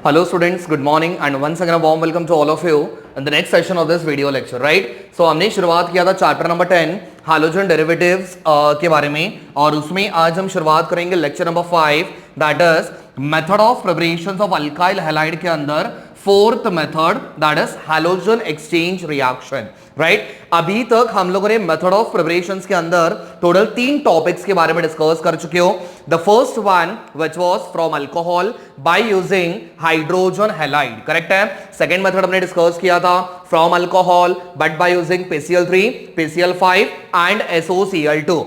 Hello students, good morning and once again a warm welcome to all of you in the next session of this video lecture, right? So हमने शुरुआत किया था chapter number 10 hydrogen derivatives के बारे में और उसमें आज हम शुरुआत करेंगे lecture number 5 that is method of preparation of alkyl halide के अंदर fourth method that is halogen exchange reaction, right? अभी तक हम लोगों ने मेथड ऑफ प्रिपरेशंस के अंदर टोटल 3 टॉपिक्स के बारे में डिस्कस कर चुके हो. The first one which was from alcohol by using hydrogen halide, correct है. सेकंड मेथड हमने डिस्कस किया था from alcohol but by using PCl3, PCl5 and SOCl2.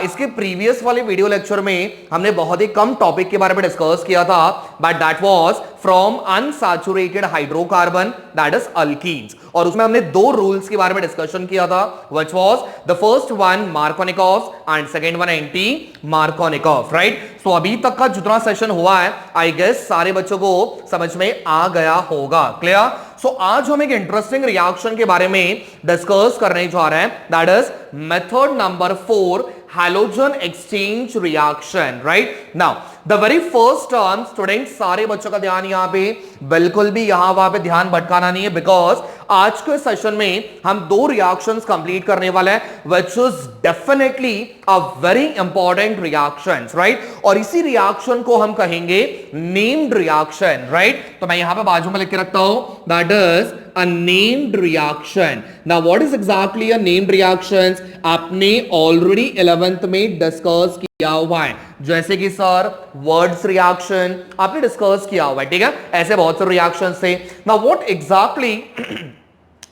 इसके प्रीवियस वाले वीडियो लेक्चर में हमने बहुत ही कम टॉपिक के बारे में डिस्कस किया था, but that was from unsaturated hydrocarbon that is alkenes, और उसमें हमने 2 रूल्स के बारे में डिस्कशन किया था which was the first one Markovnikov and second one anti Markovnikov, right? So अभी तक का जितना सेशन हुआ है आई गेस सारे बच्चों को समझ में आ गया होगा. क्लियर? सो आज हम एक इंटरेस्टिंग रिएक्शन के बारे में डिस्कस करने जा रहे हैं that is method number 4 halogen exchange reaction, right? Now the very first term students, सारे बच्चों का ध्यान यहाँ पे बिल्कुल भी यहाँ वहां पे ध्यान भटकाना नहीं है, बिकॉज आज के सेशन में हम 2 रिएक्शंस कंप्लीट करने वाले हैं which is definitely a very important reactions, right? और इसी रिएक्शन को हम कहेंगे named reaction, right? तो मैं यहाँ पे बाजू में लिख के रखता हूं that is a named reaction. Now what is exactly a named reactions? आपने already 11th में डिस्कस किया हुआ है, जैसे कि सर वर्ड्स रिएक्शन आपने डिस्कस किया हुआ है, ठीक है? ऐसे बहुत सारे रिएक्शंस थे. Now what exactly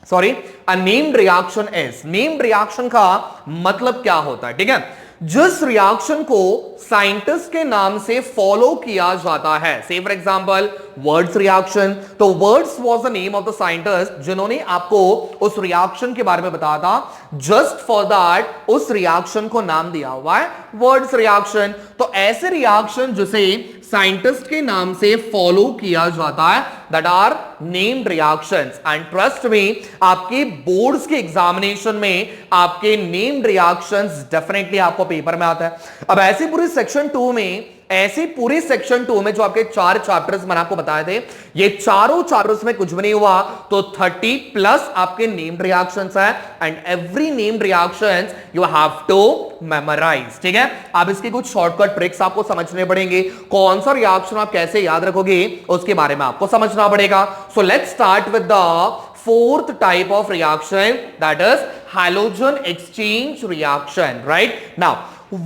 sorry a named reaction is, named reaction का मतलब क्या होता है, ठीक है? जिस रिएक्शन को साइंटिस्ट के नाम से फॉलो किया जाता है, से फॉर एग्जांपल वर्ड्स रिएक्शन, तो words was the name of the scientist जिन्होंने आपको उस रिएक्शन के बारे में बताया था. जस्ट फॉर दैट उस रिएक्शन को नाम दिया हुआ है वर्ड्स रिएक्शन. तो ऐसे रिएक्शन जिसे साइंटिस्ट के नाम से फॉलो किया जाता है that are named reactions. And trust me, आपके बोर्ड्स के एग्जामिनेशन में आपके नेम्ड रिएक्शंस डेफिनेटली आपको पेपर में आता है. अब ऐसे पूरे सेक्शन 2 में, ऐसे पूरे सेक्शन 2 में जो आपके 4 चैप्टर्स मैंने आपको बताए थे, ये चारों चैप्टर्स में कुछ भी नहीं हुआ तो 30 प्लस आपके नेम्ड रिएक्शंस है and every named reactions you have to memorise, ठीक है? अब इसके कुछ शॉर्टकट ट्रिक्स आपको समझने पड़ेंगे. कौन सा रिएक्शन आप कैसे याद रखोगे उसके बारे में आपको समझना पड़ेगा. So let's start with the fourth type of reaction that is halogen exchange reaction, right? Now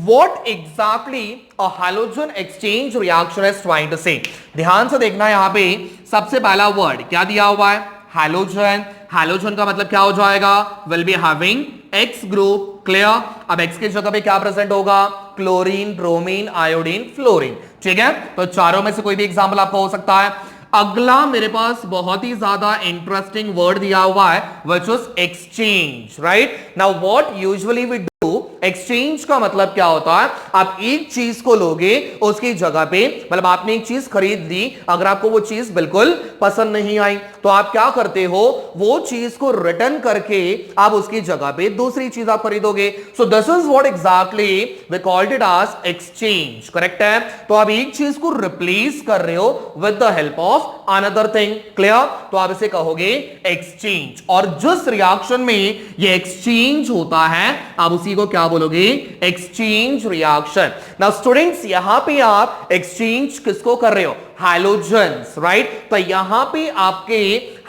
what exactly a halogen exchange reaction is trying to say? ध्यान से देखना, यहां पे सबसे पहला वर्ड क्या दिया हुआ है? हैलोजन. हैलोजन का मतलब क्या हो जाएगा? Will be having X group. Clear? अब X की जगह पे क्या प्रेजेंट होगा? क्लोरीन, ब्रोमीन, आयोडीन, फ्लोरीन, ठीक है? तो चारों में से कोई भी एग्जांपल आपका हो सकता है. अगला मेरे पास बहुत ही ज्यादा इंटरेस्टिंग वर्ड दिया हुआ है which is exchange, right? Now what usually we do, exchange का मतलब क्या होता है? आप एक चीज को लोगे, उसकी जगह पे, मतलब आपने एक चीज खरीद ली, अगर आपको वो चीज बिल्कुल पसंद नहीं आई तो आप क्या करते हो? वो चीज को रिटर्न करके आप उसकी जगह पे दूसरी चीज आप खरीदोगे. So this is what exactly we called it as exchange, correct है? तो आप एक चीज को रिप्लेस कर रहे हो with the help of another thing. Clear? तो आप इसे कहोगे एक्सचेंज. और जिस रिएक्शन में ये एक्सचेंज होता है आप उसी को क्या बोलोगे? Exchange reaction. नाउ स्टूडेंट्स, यहां पे आप एक्सचेंज किसको कर रहे हो? Halogens, right? तो यहां पे आपके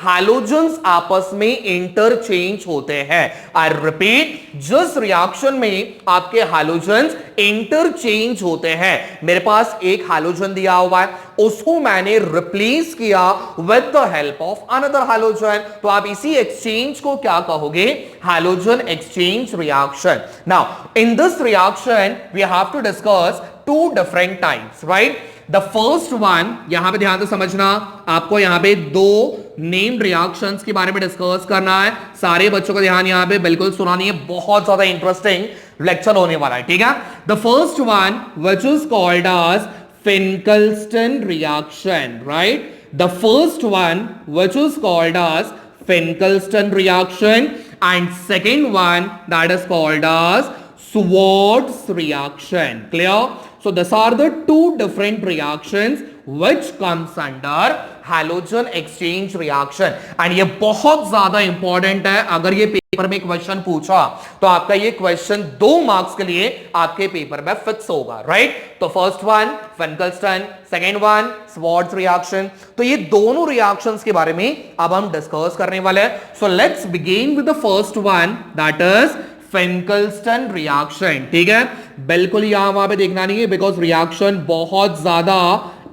हैलोजन्स आपस में इंटरचेंज होते हैं. आई रिपीट, जिस रिएक्शन में आपके हैलोजन्स इंटरचेंज होते हैं, मेरे पास एक हैलोजन दिया हुआ है, उसको मैंने रिप्लेस किया with the help of another halogen, तो आप इसी एक्सचेंज को क्या कहोगे? Halogen exchange reaction. Now in this reaction we have to discuss 2 different types, right? The first one, यहां पे ध्यान से समझना, आपको यहां पे 2 नेम्ड रिएक्शंस के बारे में डिस्कस करना है. सारे बच्चों का ध्यान यहां पे बिल्कुल सुनानी है, बहुत ज्यादा इंटरेस्टिंग लेक्चर होने वाला है, ठीक है? The first one which is called as Finkelstein reaction, right? The first one which is called as Finkelstein reaction, and second one that is called as Schwarz reaction. Clear? So these are the 2 different reactions which comes under halogen exchange reaction. And ये बहुत ज्यादा important है, अगर ये paper में question पूछा तो आपका ये क्वेश्चन 2 मार्क्स के लिए आपके पेपर में फिक्स होगा, राइट। तो first one Finkelstein, second one Swarts reaction. तो ये दोनों रिएक्शंस के बारे में अब हम डिस्कस करने वाले हैं। So let's begin with the first one, that is Finkelstein reaction. ठीक है, बिल्कुल यहां वहां पे देखना नहीं है, बिकॉज रिएक्शन बहुत ज्यादा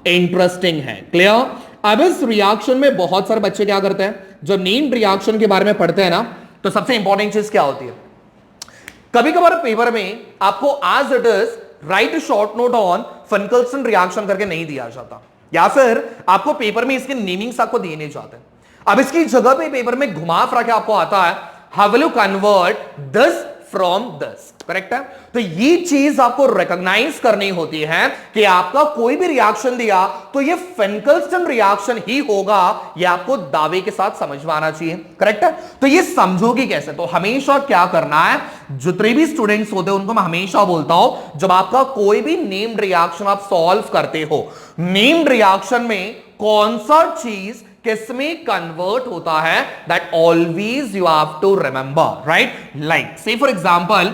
इंटरेस्टिंग है। क्लियर। अब इस रिएक्शन में बहुत सारे बच्चे क्या करते हैं, जब नेम्ड रिएक्शन के बारे में पढ़ते हैं ना, तो सबसे इंपॉर्टेंट चीज क्या होती है, कभी कभार पेपर में आपको as it is write short note on Finkelstein reaction करके नहीं दिया जाता, या फिर आपको पेपर में इसके नेमिंग्स आपको दिए नहीं जाते। अब इसकी जगह पे पेपर में घुमा फिरा के आपको आता है, how will you convert this from this. Correct है। तो ये चीज आपको रिकॉग्नाइज करनी होती है कि आपका कोई भी रिएक्शन दिया तो ये फेनकलस्टन रिएक्शन ही होगा, ये आपको दावे के साथ समझ में आना चाहिए। करेक्ट है। तो ये समझोगी कैसे, तो हमेशा क्या करना है, जितने भी स्टूडेंट्स होते हैं उनको मैं हमेशा बोलता हूं, जब आपका कोई भी नेम्ड रिएक्शन आप सॉल्व करते हो, नेम्ड रिएक्शन में कौन सा चीज किसमें कन्वर्ट होता है, that always you have to remember, right. Like say for example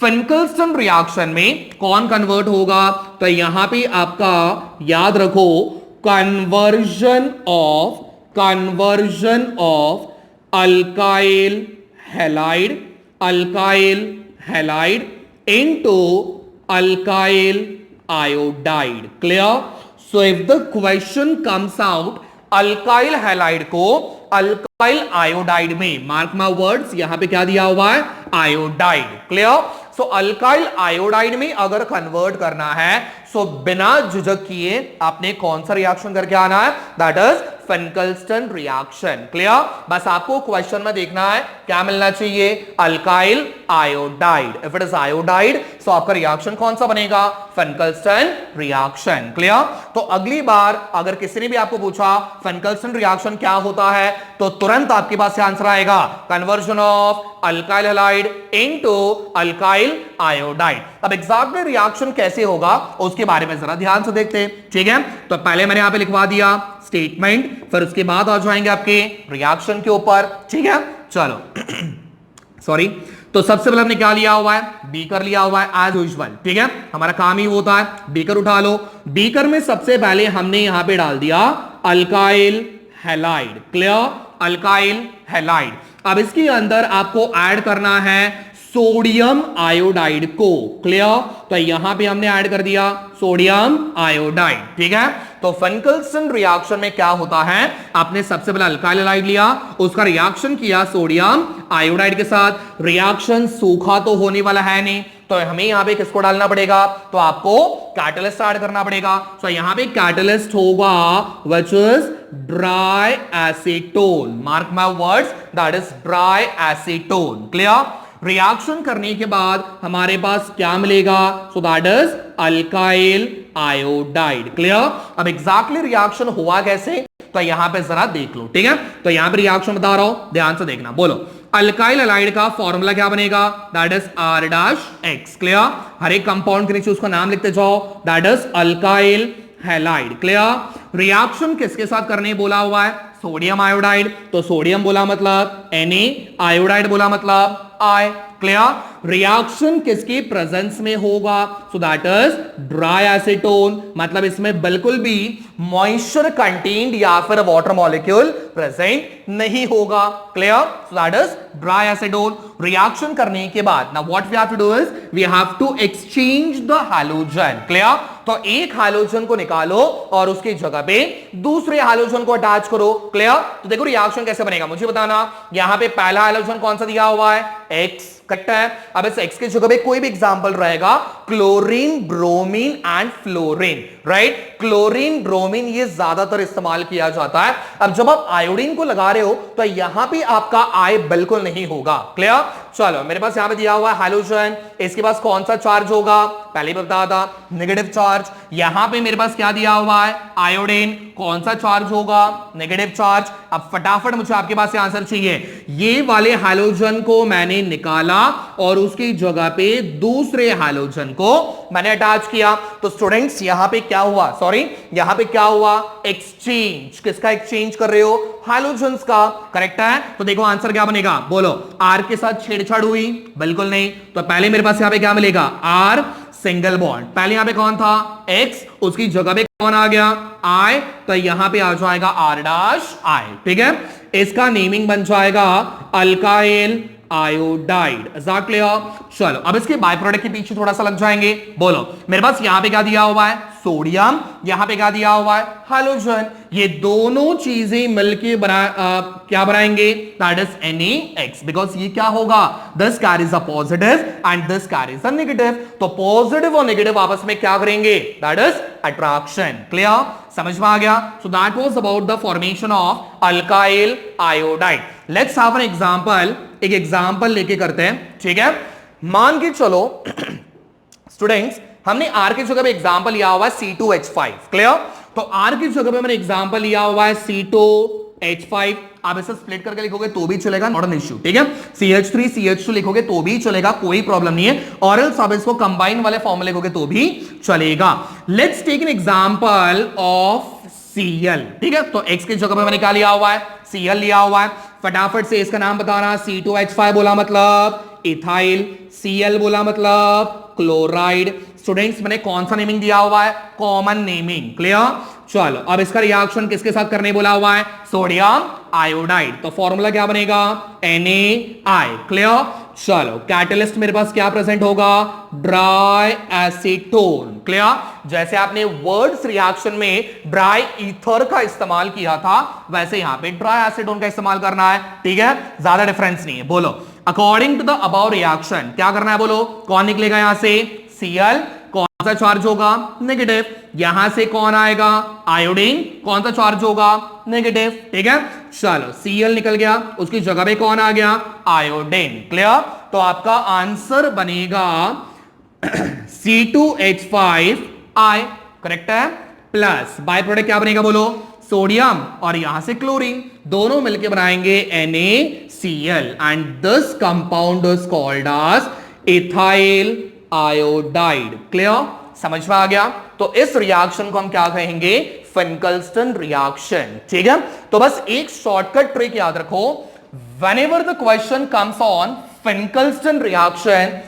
Finkelstein reaction में कौन कन्वर्ट होगा, तो यहां पे आपका याद रखो conversion of alkyl halide into alkyl iodide. Clear. So if the question comes out alkyl halide को अल्काइल आयोडाइड में, मार्क माय वर्ड्स, यहां पे क्या दिया हुआ है, आयोडाइड। क्लियर। सो अल्काइल आयोडाइड में अगर कन्वर्ट करना है, सो बिना झिझक किए आपने कौन सा रिएक्शन करके आना है, that is Finkelstein reaction. Clear. बस आपको क्वेश्चन में देखना है क्या मिलना चाहिए, alkyl iodide. If it is iodide, so आपका रिएक्शन कौन सा बनेगा, फेनकलस्टन रिएक्शन। क्लियर। तो अगली बार अगर किसी ने भी आपको पूछा फेनकलस्टन रिएक्शन क्या होता है, तो तुरंत आपके पास आंसर आएगा conversion of alkyl halide into alkyl iodide. अब एग्जैक्टली रिएक्शन कैसे होगा उसके बारे में जरा ध्यान से देखते हैं। ठीक है। तो पहले मैंने यहां पे लिखवा दिया स्टेटमेंट, फिर उसके बाद आ जाएंगे आपके रिएक्शन के ऊपर। ठीक है, चलो सॉरी। तो सबसे पहले हमने क्या लिया हुआ है, बीकर लिया हुआ है एज यूजुअल। ठीक है, हमारा काम ही होता है, बीकर उठा लो। बीकर में सबसे पहले हमने यहां पे डाल दिया alkyl halide. Clear, alkyl halide. अब इसके अंदर आपको ऐड करना है सोडियम आयोडाइड को। क्लियर। तो यहां पे हमने ऐड कर दिया सोडियम आयोडाइड। ठीक है। तो फेनकलस्टन रिएक्शन में क्या होता है, आपने सबसे पहले अल्काइल हैलाइड लिया, उसका रिएक्शन किया सोडियम आयोडाइड के साथ। रिएक्शन सूखा तो होने वाला है नहीं, तो हमें यहां पे किसको डालना पड़ेगा, तो आपको कैटलिस्ट ऐड करना पड़ेगा। तो यहां पे कैटलिस्ट होगा which is dry acetone. Mark my words, that is dry acetone. Clear. Reaction करने के बाद हमारे पास क्या मिलेगा, सो that is alkyl iodide. Clear. अब एग्जैक्टली रिएक्शन हुआ कैसे, तो यहां पे जरा देख लो। ठीक है। तो यहां पे रिएक्शन बता रहा हूं, ध्यान से देखना। बोलो अल्काइल हैलाइड का फॉर्मूला क्या बनेगा, दैट इज R'(X). क्लियर। हर एक कंपाउंड के नीचे उसका नाम लिखते जाओ, that is alkyl halide. Clear. Reaction किसके साथ करने बोला हुआ है, सोडियम आयोडाइड। तो सोडियम बोला मतलब Na, आयोडाइड बोला मतलब I। क्लियर। रिएक्शन किसके प्रेजेंस में होगा, सो दैट इज ड्राई एसीटोन, मतलब इसमें बिल्कुल भी मॉइस्चर कंटेन्ड या फिर वाटर मॉलिक्यूल प्रेजेंट नहीं होगा। Clear. So that is dry acetone. Reaction करने के बाद now what we have to do is we have to exchange the halogen. Clear. तो एक हैलोजन को निकालो और उसकी जगह पे दूसरे हैलोजन को अटैच करो। क्लियर। तो देखो रिएक्शन कैसे बनेगा मुझे बताना। यहां पे पहला हैलोजन कौन सा दिया हुआ है, X। करेक्ट है। अब इस X की जगह पे कोई भी एग्जांपल रहेगा, chlorine, bromine and fluorine. Right. Chlorine, bromine ये ज्यादातर इस्तेमाल किया जाता है। अब जब आप आयोडीन को लगा रहे हो तो यहां पे आपका I बिल्कुल नहीं होगा। क्लियर। चलो मेरे पास यहां पे दिया हुआ है हैलोजन, इसके पास कौन सा चार्ज होगा, पहले बता था नेगेटिव चार्ज। यहां पे मेरे पास क्या दिया हुआ है, आयोडीन, कौन सा चार्ज होगा, नेगेटिव चार्ज। अब फटाफट मुझे आपके पास आंसर चाहिए। ये वाले हैलोजन को मैंने निकाला और उसकी जगह पे दूसरे हैलोजन को मैंने अटैच किया। तो स्टूडेंट्स यहां पे क्या हुआ, सॉरी यहां पे क्या हुआ, एक्सचेंज। किसका एक्सचेंज कर रहे हो, हैलोजन्स का, करेक्ट है। तो देखो आंसर क्या बनेगा, बोलो। आर के साथ छेड़छाड़ हुई, बिल्कुल नहीं। तो पहले मेरे पास यहां पे क्या मिलेगा, आर सिंगल बॉन्ड। पहले यहां पे कौन था, एक्स, उसकी जगह पे कौन आ गया, आई। तो यहां पे आ जाएगा आर डैश आई, ठीक है। इसका नेमिंग बन जाएगा alkyl iodide. Is that clear? चलो अब इसके बाय प्रोडक्ट के पीछे थोड़ा सा लग जाएंगे। बोलो मेरे पास यहां पे क्या दिया हुआ है, सोडियम, यहां पे क्या दिया हुआ है, हैलोजन। ये दोनों चीजें मिलके क्या बनाएंगे, दैट इज NaX, बिकॉज ये क्या होगा, this carries a positive and this carries a negative. तो पॉजिटिव और नेगेटिव आपस में क्या करेंगे, दैट इज अट्रैक्शन। क्लियर, समझ में आ गया? So that was about the formation of alkyl iodide. Let's have an example, एक एग्जांपल लेके करते हैं, ठीक है। मान के चलो स्टूडेंट्स, हमने आर की जगह पे एग्जांपल लिया हुआ है C2H5, क्लियर। तो आर की जगह पे मैंने एग्जांपल लिया हुआ है C2H5। आप इसे स्प्लिट करके लिखोगे तो भी चलेगा, नॉट एन इश्यू, ठीक है। CH3 CH2 लिखोगे तो भी चलेगा, कोई प्रॉब्लम नहीं है। और एल्स आप इसको कंबाइन वाले फॉर्म में लिखोगे तो भी चलेगा। Let's take an example of Cl, ठीक है। तो X की जगह पे मैंने क्या लिया हुआ है, Cl लिया हुआ है। फटाफट से इसका नाम बताना। C2H5 बोला मतलब इथाइल, Cl बोला मतलब क्लोराइड। स्टूडेंट्स मैंने कौन सा नेमिंग दिया हुआ है, कॉमन नेमिंग, क्लियर। चलो अब इसका रिएक्शन किसके साथ करने बोला हुआ है, सोडियम आयोडाइड। तो फॉर्मूला क्या बनेगा, NaI, क्लियर। चलो कैटलिस्ट मेरे पास क्या प्रेजेंट होगा, ड्राई एसीटोन, क्लियर। जैसे आपने वर्ड्स रिएक्शन में ड्राई ईथर का इस्तेमाल किया था, वैसे यहां पे ड्राई एसीटोन का इस्तेमाल करना है, ठीक है। ज्यादा डिफरेंस नहीं है। बोलो according to the above reaction क्या करना है, बोलो। कौन निकलेगा यहां से, Cl, कौन सा चार्ज होगा, नेगेटिव। यहां से कौन आएगा, आयोडीन, कौन सा चार्ज होगा, नेगेटिव, ठीक है। चलो Cl निकल गया, उसकी जगह पे कौन आ गया, आयोडीन, क्लियर। तो आपका आंसर बनेगा C2H5I, करेक्ट है। प्लस बाय प्रोडक्ट क्या बनेगा, बोलो, सोडियम और यहां से क्लोरीन, दोनों मिलकर बनाएंगे NaCl and this compound is called as ethyl iodide. Clear, समझ में आ गया? तो इस रिएक्शन को हम क्या कहेंगे, फेनकल्स्टन रिएक्शन, ठीक है। तो बस एक शॉर्टकट ट्रिक याद रखो, whenever the question comes on Finkelstein reaction,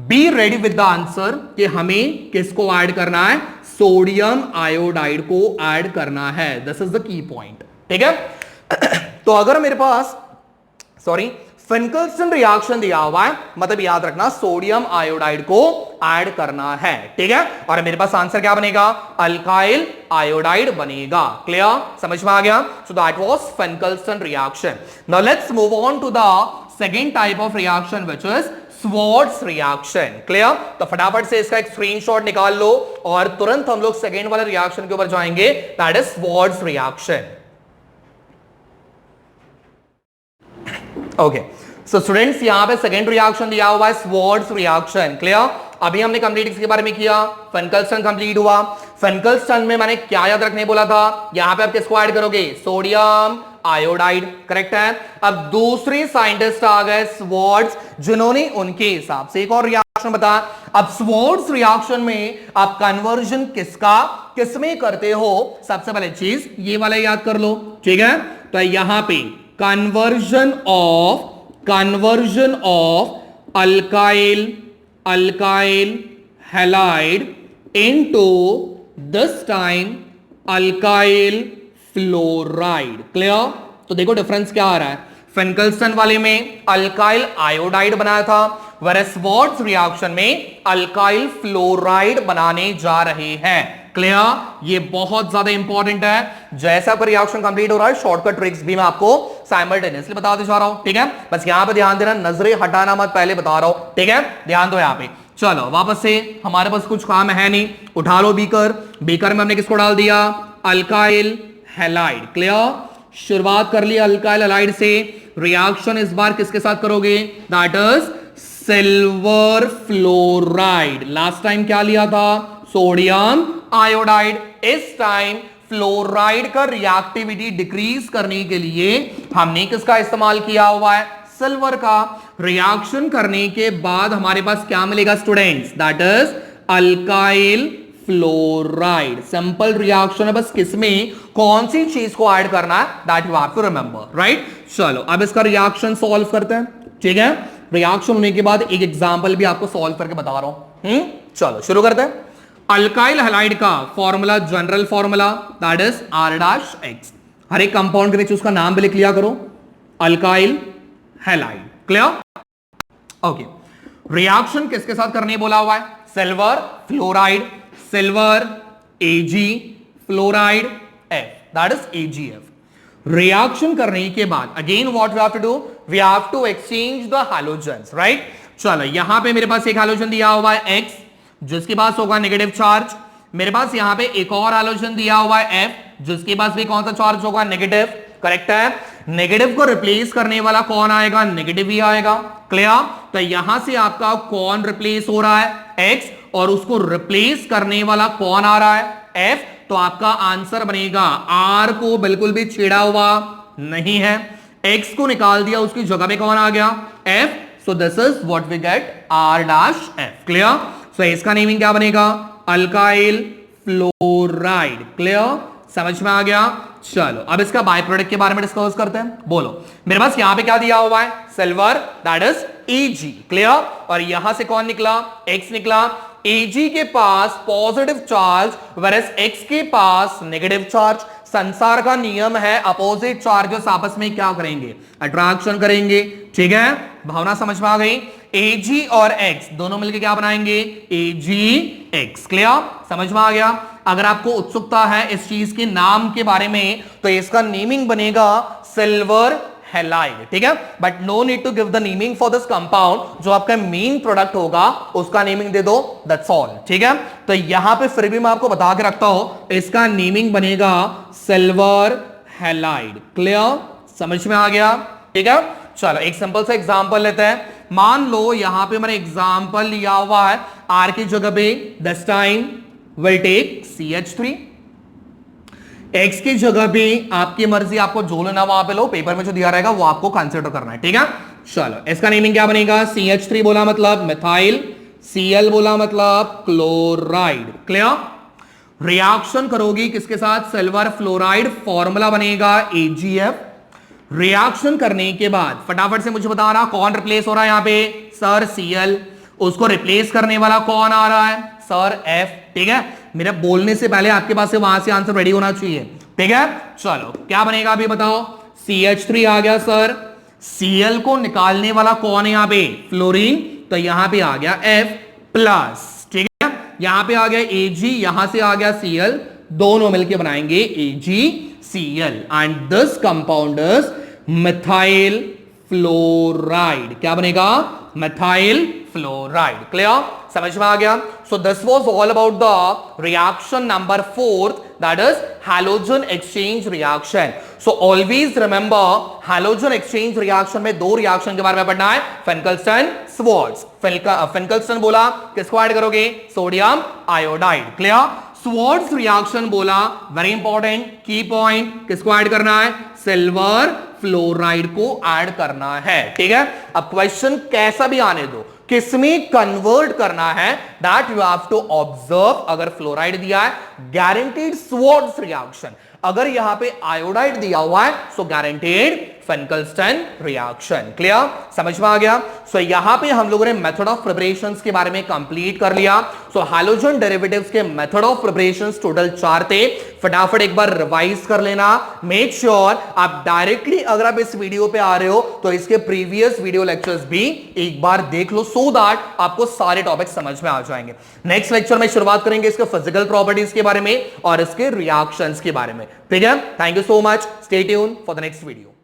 be ready with the answer कि हमें किसको ऐड करना है, सोडियम आयोडाइड को ऐड करना है। This is the key point, ठीक है। तो अगर मेरे पास फेनकल्स्टन रिएक्शन दिया हुआ है, मतलब याद रखना सोडियम आयोडाइड को ऐड करना है, ठीक है। और मेरे पास आंसर क्या बनेगा, अल्काइल आयोडाइड बनेगा। क्लियर, समझ में आ गया? So that was Finkelstein reaction. Now let's move on to the second type of reaction which is Swarts reaction. Clear, तो फटाफट से इसका एक स्क्रीनशॉट निकाल लो और तुरंत हम लोग सेकंड वाले रिएक्शन के ऊपर जाएंगे, that is Swarts reaction. Okay, so students यहां पे सेकंड रिएक्शन दिया हुआ है स्वॉर्ड्स रिएक्शन। क्लियर, अभी हमने कंप्लीट इसके बारे में किया, फेनकल्स्टन कंप्लीट हुआ। फेनकल्स्टन में मैंने क्या याद रखने बोला था, यहां पे आप किसको ऐड करोगे, सोडियम आयोडाइड, करेक्ट है। अब दूसरे साइंटिस्ट आ गए स्वॉर्ड्स, जिन्होंने उनके हिसाब से एक और रिएक्शन बताया। अब स्वॉर्ड्स रिएक्शन में आप कन्वर्जन किसमें करते हो, सबसे पहले चीज ये वाला याद कर लो, ठीक है। तो यहां पे conversion of alkyl halide into this time alkyl fluoride। Clear, तो देखो डिफरेंस क्या आ रहा है, फेनकल्स्टन वाले में अल्काइल आयोडाइड बनाया था, whereas स्वॉर्ड्स रिएक्शन में अल्काइल फ्लोराइड बनाने जा रहे हैं। क्लियर, ये बहुत ज्यादा इंपॉर्टेंट है। जैसा आपका रिएक्शन कंप्लीट हो रहा है, शॉर्टकट ट्रिक्स भी मैं आपको साइमल्टेनियसली बताते जा रहा हूं, ठीक है। बस यहां पे ध्यान देना, नजरें हटाना मत, पहले बता रहा हूं, ठीक है। ध्यान दो यहां पे। चलो वापस से, हमारे पास कुछ काम है नहीं, उठा लो बीकर। बीकर में हमने किसको डाल दिया, अल्काइल हैलाइड। क्लियर, शुरुआत कर ली अल्काइल हैलाइड से। रिएक्शन इस बार किसके साथ करोगे, that is silver fluoride. Last time क्या लिया था, सोडियम आयोडाइड। इस टाइम फ्लोराइड का रिएक्टिविटी डिक्रीज करने के लिए हमने किसका इस्तेमाल किया हुआ है, सिल्वर का रिएक्शन करने के बाद हमारे पास क्या मिलेगा students, that is alkyl fluoride. Simple reaction है, बस किसमें कौन सी चीज को ऐड करना है that you have to remember, right. चलो अब इसका रिएक्शन सॉल्व करते हैं, ठीक है। रिएक्शन होने के बाद एक एग्जांपल भी आपको सॉल्व करके बता रहा हूं। चलो शुरू करते हैं। अल्काइल हैलाइड का formula, general formula that is R'(X). हर एक कंपाउंड के नीचे उसका नाम भी लिख लिया करो, alkyl halide. Clear? Okay. Reaction किसके साथ करने बोला हुआ है, silver fluoride, silver Ag fluoride F, that is AgF। Reaction करने के बाद again what we have to do, we have to exchange the halogens, right. चलो यहां पे मेरे पास एक हैलोजन दिया हुआ है X, जिसके पास होगा नेगेटिव चार्ज। मेरे पास यहां पे एक और हैलोजन दिया हुआ है F, जिसके पास भी कौन सा चार्ज होगा, नेगेटिव। करेक्ट है। नेगेटिव को रिप्लेस करने वाला कौन आएगा, नेगेटिव ही आएगा। क्लियर? तो यहां से आपका कौन रिप्लेस हो रहा है, X, और उसको रिप्लेस करने वाला कौन आ रहा है, F। तो आपका आंसर बनेगा, R को बिल्कुल भी छेड़ा हुआ नहीं है, X को निकाल दिया, उसकी जगह पे कौन आ गया, F। So this is what we get, R'(F). Clear? So इसका नेमिंग क्या बनेगा, अल्काइल फ्लोराइड। क्लियर? समझ में आ गया। चलो अब इसका बाय प्रोडक्ट के बारे में डिस्कस करते हैं। बोलो, मेरे पास यहां पे क्या दिया हुआ है, silver that is Ag। Clear? और यहां से कौन निकला, X निकला। Ag के पास पॉजिटिव चार्ज वेरस X के पास नेगेटिव चार्ज। संसार का नियम है, अपोजिट चार्जेस आपस में क्या करेंगे, अट्रैक्शन करेंगे। ठीक है, भावना समझ में आ गई। Ag और X दोनों मिलकर क्या बनाएंगे, AgX। क्लियर? समझ में आ गया। अगर आपको उत्सुकता है इस चीज के नाम के बारे में तो इसका नेमिंग बनेगा सिल्वर हैलाइड। ठीक है, but no need to give the naming for this compound. जो आपका मेन प्रोडक्ट होगा उसका नेमिंग दे दो, दैट्स ऑल। ठीक है, तो यहां पे फिर भी मैं आपको बता के रखता हूं, इसका नेमिंग बनेगा सिल्वर हैलाइड। क्लियर? समझ में आ गया। ठीक है, चलो एक सिंपल सा एग्जांपल लेते हैं। मान लो यहां पे मैंने एग्जांपल लिया हुआ है, R की जगह पे this time will take CH3, X की जगह पे आपकी मर्जी, आपको जो लेना वहां पे लो, पेपर में जो दिया रहेगा वो आपको कंसीडर करना है। ठीक है, चलो इसका नेमिंग क्या बनेगा, CH3 बोला मतलब मिथाइल, Cl बोला मतलब क्लोराइड। क्लियर? रिएक्शन करोगी किसके साथ, सिल्वर फ्लोराइड, फॉर्मूला बनेगा AgF। रिएक्शन करने के बाद फटाफट से मुझे बताना कौन रिप्लेस हो रहा है यहां पे, सर Cl। उसको रिप्लेस करने वाला कौन आ रहा है, सर F। ठीक है, मेरे बोलने से पहले आपके पास से वहां से आंसर रेडी होना चाहिए। ठीक है, चलो क्या बनेगा अभी बताओ, CH3 आ गया सर, Cl को निकालने वाला कौन है यहाँ पे, फ्लोरीन, तो यहां पे आ गया F प्लस। ठीक है, यहां पे आ गया Ag, यहां से आ गया Cl, दोनों मिलके बनाएंगे AgCl and this compound is methyl fluoride. क्या बनेगा, मिथाइल फ्लोराइड। क्लियर? समझ में आ गया। So this was all about the reaction number 4, that is halogen exchange reaction. So always remember, halogen exchange reaction में दो रिएक्शन के बारे में पढ़ना है, फेनकल्स्टन स्वार्ट्ज। फेनकल्स्टन बोला किसको ऐड करोगे, sodium iodide. Clear? Swarts reaction बोला, वेरी इंपॉर्टेंट की पॉइंट, किसको ऐड करना है, सिल्वर फ्लोराइड को ऐड करना है। ठीक है, अब क्वेश्चन कैसा भी आने दो, किसमें कन्वर्ट करना है that you have to observe. अगर फ्लोराइड दिया है, गारंटीड स्वार्ट्ज रिएक्शन। अगर यहां पे आयोडाइड दिया हुआ है, सो गारंटीड फेनकल्स्टन रिएक्शन। क्लियर? समझ में आ गया। सो यहां पे हम लोगों ने मेथड ऑफ प्रिपरेशंस के बारे में कंप्लीट कर लिया। सो हैलोजन डेरिवेटिव्स के मेथड ऑफ प्रिपरेशंस टोटल 4 थे। फटाफट एक बार रिवाइज कर लेना। मेक श्योर आप डायरेक्टली अगर आप इस वीडियो पे आ रहे हो तो इसके प्रीवियस वीडियो लेक्चर्स भी एक बार देख लो, सो दैट आपको सारे टॉपिक समझ में आ जाएंगे। नेक्स्ट लेक्चर में शुरुआत करेंगे इसके फिजिकल प्रॉपर्टीज के बारे में और इसके रिएक्शंस के बारे में। ठीक है, thank you so much, stay tune for the next video.